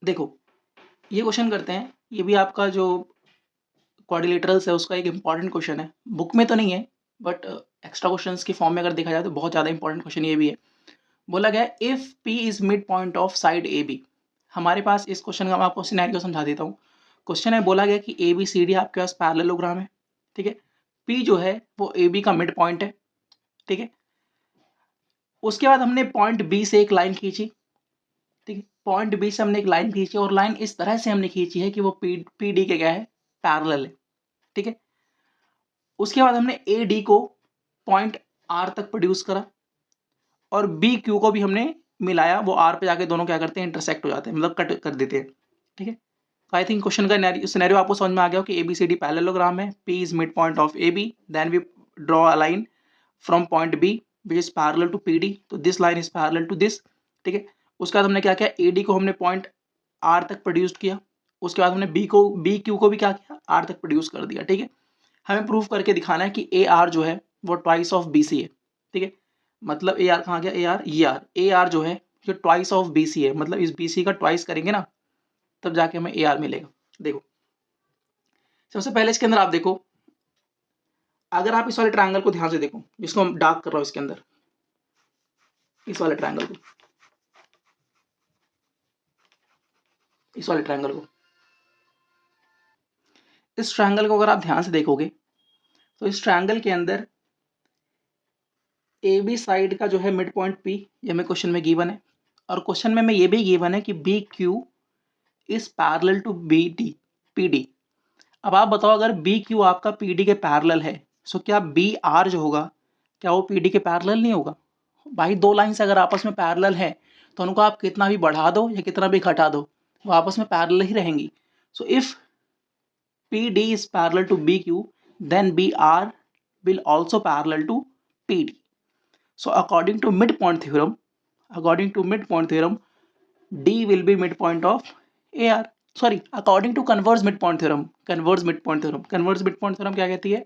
देखो ये क्वेश्चन करते हैं, ये भी आपका जो क्वाड्रिलेटरल्स है उसका एक इंपॉर्टेंट क्वेश्चन है, बुक में तो नहीं है बट एक्स्ट्रा क्वेश्चंस की फॉर्म में अगर देखा जाए तो बहुत ज़्यादा इंपॉर्टेंट क्वेश्चन ये भी है। बोला गया है if P is mid point of side A B. हमारे पास इस क्वेश्चन का मैं आपको सिनेरियो समझा देता हूँ। क्वेश्चन है, बोला गया कि ए बी सी डी आपके पास पैरेललोग्राम है, ठीक है। पी जो है वो ए बी का मिड पॉइंट है, ठीक है। उसके बाद हमने पॉइंट बी से एक लाइन खींची, ठीक है। पॉइंट बी से हमने एक लाइन खींची और लाइन इस तरह से हमने खींची है कि वो पी डी के क्या है, पैरेलल है, ठीक है। उसके बाद हमने ए डी को पॉइंट आर तक प्रोड्यूस करा और बी क्यू को भी हमने मिलाया, वो आर पे जाके दोनों क्या करते हैं, इंटरसेक्ट हो जाते हैं, मतलब कट कर देते हैं, ठीक है। आई थिंक क्वेश्चन का सिनेरियो आपको समझ में आ गया हो कि A B C D parallelogram है, P is mid point of A B, then we draw a line from point B which is parallel to P D, तो this line is parallel to this, ठीक है। उसके बाद हमने क्या किया, A D को हमने पॉइंट आर तक प्रोड्यूस किया, उसके बाद हमने बी क्यू को भी क्या किया, आर तक प्रोड्यूस कर दिया, ठीक है। हमें प्रूव करके दिखाना है कि ए आर जो है वो ट्वाइस ऑफ बी सी है, ठीक है। मतलब ए आर कहाँ गया, ए आर जो है जो ट्वाइस ऑफ बी सी है, मतलब इस बी सी का ट्वाइस करेंगे ना तब जाके हमें ए आर मिलेगा। देखो सबसे पहले इसके अंदर आप देखो, अगर आप इस वाले ट्रायंगल को ध्यान से देखो जिसको हम डार्क कर रहा हूं इसके अंदर, इस वाले ट्रायंगल को, इस वाले ट्रायंगल को, इस ट्रायंगल को अगर आप ध्यान से देखोगे तो इस ट्रायंगल के अंदर ए बी साइड का जो है मिड पॉइंट पी, ये हमें क्वेश्चन में गिवन है, और क्वेश्चन में ये भी गिवन है कि B Q is parallel to B D P D. अब आप बताओ अगर बी क्यू आपका पी डी के पैरेलल है, सो क्या बी आर जो होगा क्या वो पी डी के पैरेलल नहीं होगा? भाई दो लाइन्स अगर आपस में पैरेलल है तो उनको आप कितना भी बढ़ा दो या कितना भी घटा दो वो आपस में पैरेलल ही रहेंगी। So if P D is parallel to B Q then B R will also parallel to PD. So according to midpoint theorem, D will be midpoint of AR. Sorry, according to converse midpoint theorem, converse midpoint theorem क्या कहती है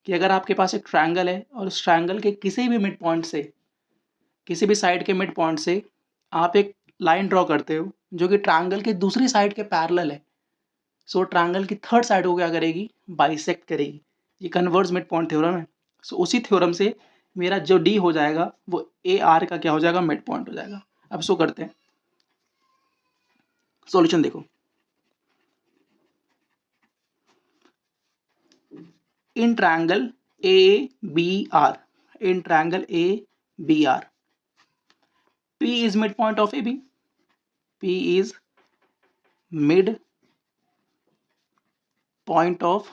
कि अगर आपके पास एक triangle है और उस ट्रायंगल के किसी भी मिड पॉइंट से, किसी भी साइड के मिड पॉइंट से आप एक लाइन ड्रॉ करते हो जो कि ट्रायंगल के दूसरी साइड के पैरेलल है, सो ट्रायंगल की थर्ड साइड को क्या करेगी, बाइसेक्ट करेगी। ये कन्वर्स मिड पॉइंट थ्योरम है। सो उसी थ्योरम से मेरा जो डी हो जाएगा वो ए आर का क्या हो जाएगा, मिड पॉइंट हो जाएगा। अब सो करते हैं, सॉल्यूशन देखो। In triangle A B R, in triangle A B R, P is midpoint of AB, P is mid point of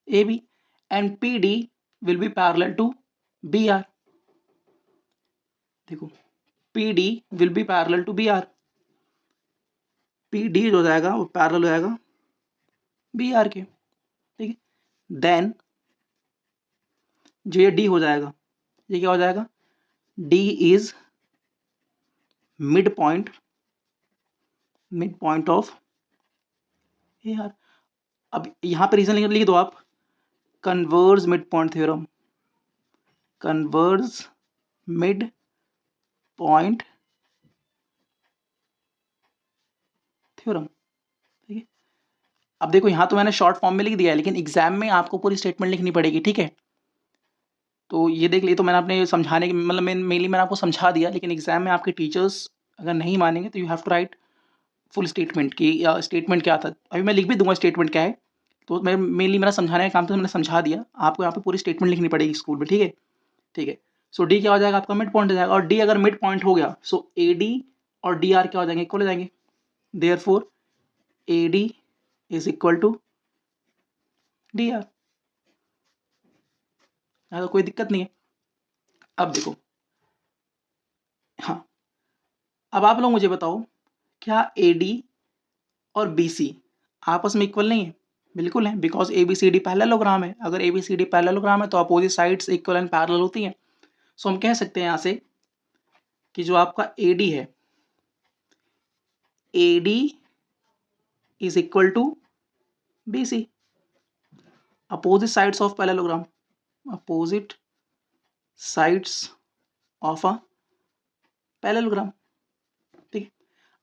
AB and PD will be parallel to BR। देखो PD will be parallel to BR, PD जो जाएगा वो parallel हो जाएगा BR के, ठीक है। Then जो ये D हो जाएगा, ये क्या हो जाएगा, D is midpoint of AR। अब यहाँ पे रीजन लिख दो आप, converse mid point theorem, converse mid point theorem, ठीक है। अब देखो यहाँ तो मैंने शॉर्ट फॉर्म में लिख दिया है लेकिन एग्जाम में आपको पूरी स्टेटमेंट लिखनी पड़ेगी, ठीक है। तो ये देख लिए तो मैंने अपने समझाने की मतलब मेनली मैंने आपको समझा दिया, लेकिन एग्जाम में आपके टीचर्स अगर नहीं मानेंगे तो you have to write full statement की, या स्टेटमेंट क्या था अभी मैं लिख भी दूंगा स्टेटमेंट क्या है। तो मैं मेनली मेरा समझाने का काम तो मैंने समझा दिया, आपको यहाँ पे पूरी स्टेटमेंट लिखनी पड़ेगी स्कूल में, ठीक है। ठीक है, सो डी क्या हो जाएगा आपका, मिड पॉइंट हो जाएगा, और डी अगर मिड पॉइंट हो गया सो ए डी और डी आर क्या हो जाएंगे, इक्वल हो जाएंगे। Therefore A D is equal to D R, तो कोई दिक्कत नहीं है। अब देखो, हाँ अब आप लोग मुझे बताओ क्या ए डी और बी सी आपस में इक्वल नहीं है? बिल्कुल है, because A B C D parallelogram है। अगर A B C D parallelogram है तो opposite sides equal and parallel होती हैं। सो हम कह सकते हैं यहाँ से कि जो आपका ए डी है, A D is equal to B C, opposite sides of parallelogram, opposite sides of a parallelogram, ठीक है।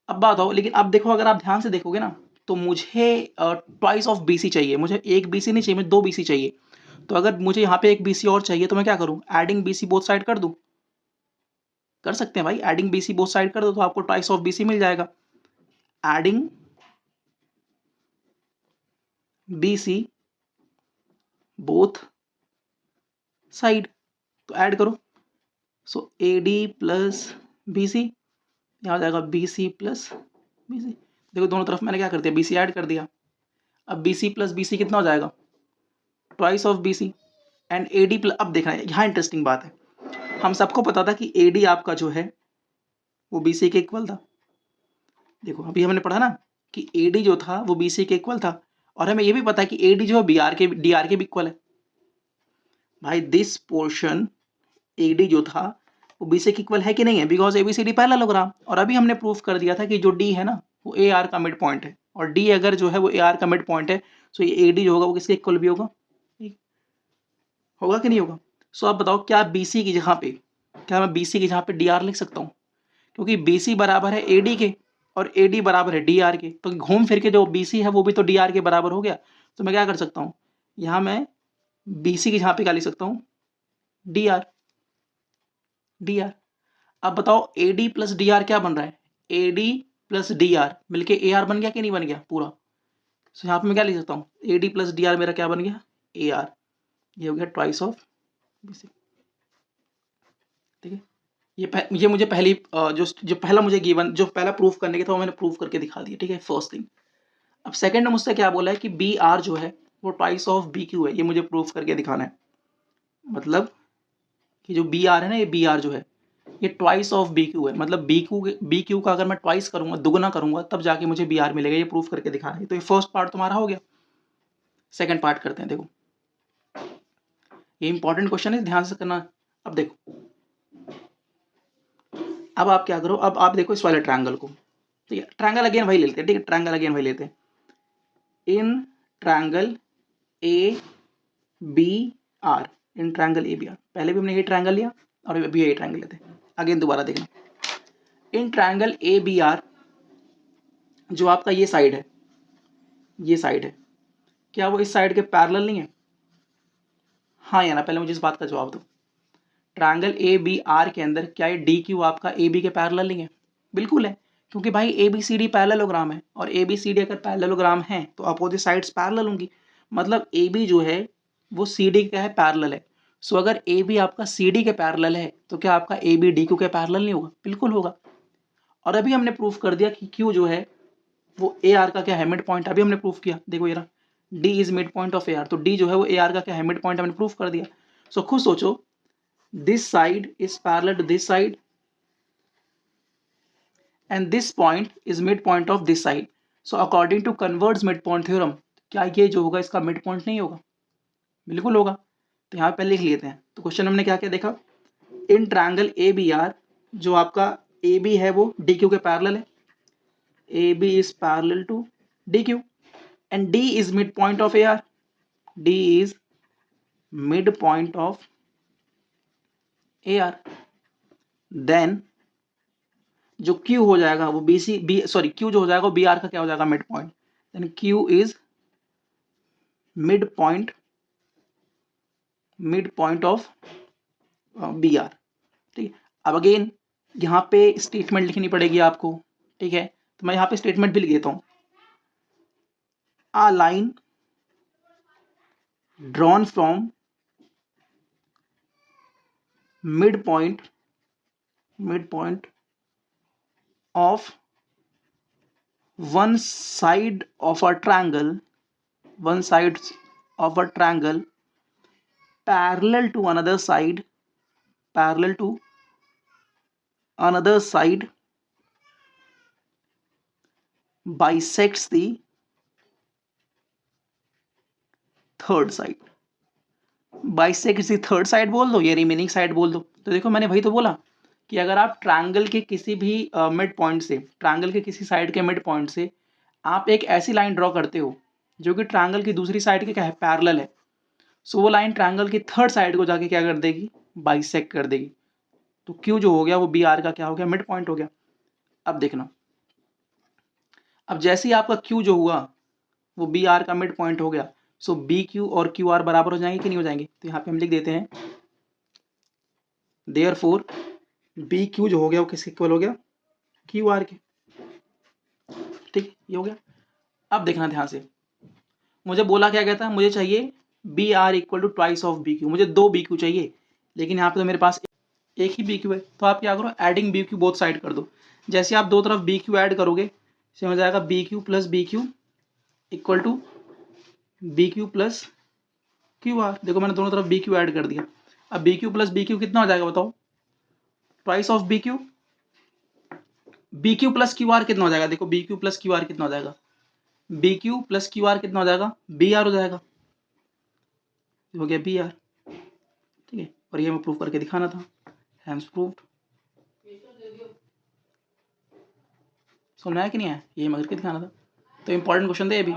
अब बात आओ, लेकिन अब देखो अगर आप ध्यान से देखोगे ना तो मुझे ट्वाइस ऑफ BC चाहिए, मुझे एक BC नहीं चाहिए, मुझे 2 BC चाहिए। तो अगर मुझे यहाँ पे एक BC और चाहिए तो मैं क्या करूँ, एडिंग BC बोथ साइड कर दूँ। कर सकते हैं भाई, एडिंग BC बोथ साइड कर दो तो आपको ट्वाइस ऑफ BC मिल जाएगा। एडिंग BC बोथ साइड, तो ऐड करो। सो AD प्लस BC, यहाँ आ जाएगा BC प्लस BC। देखो दोनों तरफ मैंने क्या कर दिया, BC ऐड कर दिया। अब BC प्लस BC कितना हो जाएगा, twice of BC। And AD plus, अब देखना है यहाँ इंटरेस्टिंग बात है, हम सबको पता था कि AD आपका जो है वो BC के इक्वल था। देखो अभी हमने पढ़ा ना कि AD जो था वो BC के इक्वल था, और हमें ये भी पता है कि AD जो है DR के भी इक्वल है। भाई दिस पोर्शन AD जो था वो BC के इक्वल है कि नहीं है, बिकॉज ABCD पैरेललोग्राम। और अभी हमने प्रूफ कर दिया था कि जो D है ना वो AR का मिड पॉइंट है, और D अगर जो है वो AR का मिड पॉइंट है तो ये AD जो होगा वो किसके इक्वल भी होगा, होगा कि नहीं होगा। सो आप बताओ क्या BC की जगह पे, क्या मैं BC की जगह पे DR लिख सकता हूँ, क्योंकि BC बराबर है AD के और AD बराबर है DR के, तो घूम फिर के जो BC है वो भी तो DR के बराबर हो गया। तो मैं क्या कर सकता हूँ, यहाँ मैं BC की जगह पे क्या लिख सकता हूँ, DR। अब बताओ AD प्लस DR क्या बन रहा है, AD प्लस DR मिलके AR बन गया कि नहीं बन गया पूरा। तो यहाँ पे मैं क्या लिख सकता हूँ, AD प्लस DR मेरा क्या बन गया, AR। ये हो गया ट्वाइस ऑफ BC। ठीक है, ये मुझे पहली जो पहला मुझे गिवन, जो पहला प्रूफ करने के था वो मैंने प्रूफ करके दिखा दिया। ठीक है, फर्स्ट थिंग। अब सेकंड में मुझसे क्या बोला है कि BR जो है वो ट्वाइस ऑफ BQ है, ये मुझे प्रूफ करके दिखाना है। मतलब कि जो BR है ना, ये BR जो है ये ट्वाइस ऑफ BQ है, मतलब BQ का अगर मैं ट्वाइस करूंगा, दुगना करूंगा, तब जाके मुझे BR मिलेगा, ये प्रूफ करके दिखाना है। तो ये फर्स्ट पार्ट तुम्हारा हो गया। सेकंड पार्ट करते हैं। देखो ये इंपॉर्टेंट क्वेश्चन है, ध्यान से करना। अब देखो, अब आप क्या करो, अब आप देखो इस वाले ट्रायंगल को। ठीक है, ट्रायंगल अगेन वही लेते हैं। ठीक है, ट्रायंगल अगेन वही लेते हैं। In triangle ABR, in triangle ABR, पहले भी हमने ये ट्रायंगल लिया और अभी ये ट्रायंगल लेते हैं। अगेन दोबारा देखना, इन ट्रायंगल ABR जो आपका ये साइड है, ये साइड है, क्या वो इस साइड के पैरेलल नहीं है, हाँ या ना, पहले मुझे इस बात का जवाब दो। ट्रायंगल ABR के अंदर क्या ये DQ आपका AB के पैरेलल नहीं है, बिल्कुल है, क्योंकि भाई ABCD पैरेललोग्राम है, और ABCD अगर पैरेललोग्राम है तो अपोजिट साइड्स पैरेलल होंगी, मतलब AB जो है वो CD का है, पैरेलल है। सो अगर AB आपका CD के पैरेलल है तो क्या आपका AB DQ के पैरेलल नहीं होगा, बिल्कुल होगा। और अभी हमने प्रूफ कर दिया कि Q जो है वो AR का क्या है, मिड पॉइंट। अभी हमने प्रूफ किया, देखो ये रहा, D is mid point of AR, तो D जो है वो AR का क्या है, मिड पॉइंट, हमने प्रूफ कर दिया। सो खुद सोचो, this side is parallel to this side and this point is midpoint of this side. So according to Converge's midpoint theorem, क्या ये जो होगा इसका मिड पॉइंट नहीं होगा, बिल्कुल होगा। तो यहाँ पे लिख लेते हैं। तो क्वेश्चन हमने क्या क्या देखा, इन ट्रायंगल ABR जो आपका AB है वो DQ के पैरेलल है, AB is parallel to DQ and D is midpoint of AR, D is midpoint of AR, then जो Q हो जाएगा वो Q जो हो जाएगा वो BR का क्या हो जाएगा, midpoint. Then Q is mid point of BR। ठीक है, अब अगेन यहाँ पे स्टेटमेंट लिखनी पड़ेगी आपको। ठीक है, तो मैं यहाँ पे स्टेटमेंट भी लिख देता हूँ, a line drawn from mid point of one side of a triangle parallel to another side bisects the third side। bisects the third side बोल दो या रिमेनिंग साइड बोल दो। तो देखो मैंने वही तो बोला कि अगर आप ट्रायंगल के किसी भी मिड पॉइंट से, ट्रायंगल के किसी साइड के मिड पॉइंट से आप एक ऐसी लाइन ड्रॉ करते हो जो कि ट्रायंगल की दूसरी साइड के क्या है, पैरेलल है, सो वो लाइन ट्रायंगल की थर्ड साइड को जाके क्या कर देगी, बाइसेक्ट कर देगी। तो Q जो हो गया वो BR का क्या हो गया, मिड पॉइंट हो गया। अब देखना, अब जैसे ही आपका क्यू जो हुआ वो बी आर का मिड पॉइंट हो गया, सो बी क्यू और क्यू आर बराबर हो जाएंगे कि नहीं हो जाएंगे? तो यहाँ पे हम लिख देते हैं देयरफॉर बी क्यू जो हो गया वो किसके इक्वल हो गया? क्यू आर के। ठीक, ये हो गया। अब देखना ध्यान से, मुझे बोला क्या गया था, मुझे चाहिए B R equal to twice of B Q, मुझे 2 बी क्यू चाहिए, लेकिन यहाँ पे तो मेरे पास एक ही बी क्यू है। तो आप क्या करो, adding B Q both side कर दो। जैसे आप दो तरफ बी क्यू ऐड करोगे, हो जाएगा B Q plus B Q equal to B Q plus Q R. देखो मैंने दोनों तरफ बी क्यू ऐड कर दिया। अब B Q plus B Q कितना हो जाएगा बताओ? Twice of B Q. B Q plus Q R कितना हो जाएगा? देखो B Q plus Q R कितना हो जाएगा? B Q plus Q R कितना हो जाएगा? बी आर हो जाएगा। हो गया बी आर। ठीक है, और ये मैं प्रूफ करके दिखाना था, हैंस प्रूव्ड। समझ में आया कि नहीं आया? ये मैं करके दिखाना था। तो इंपॉर्टेंट क्वेश्चन थे ये भी।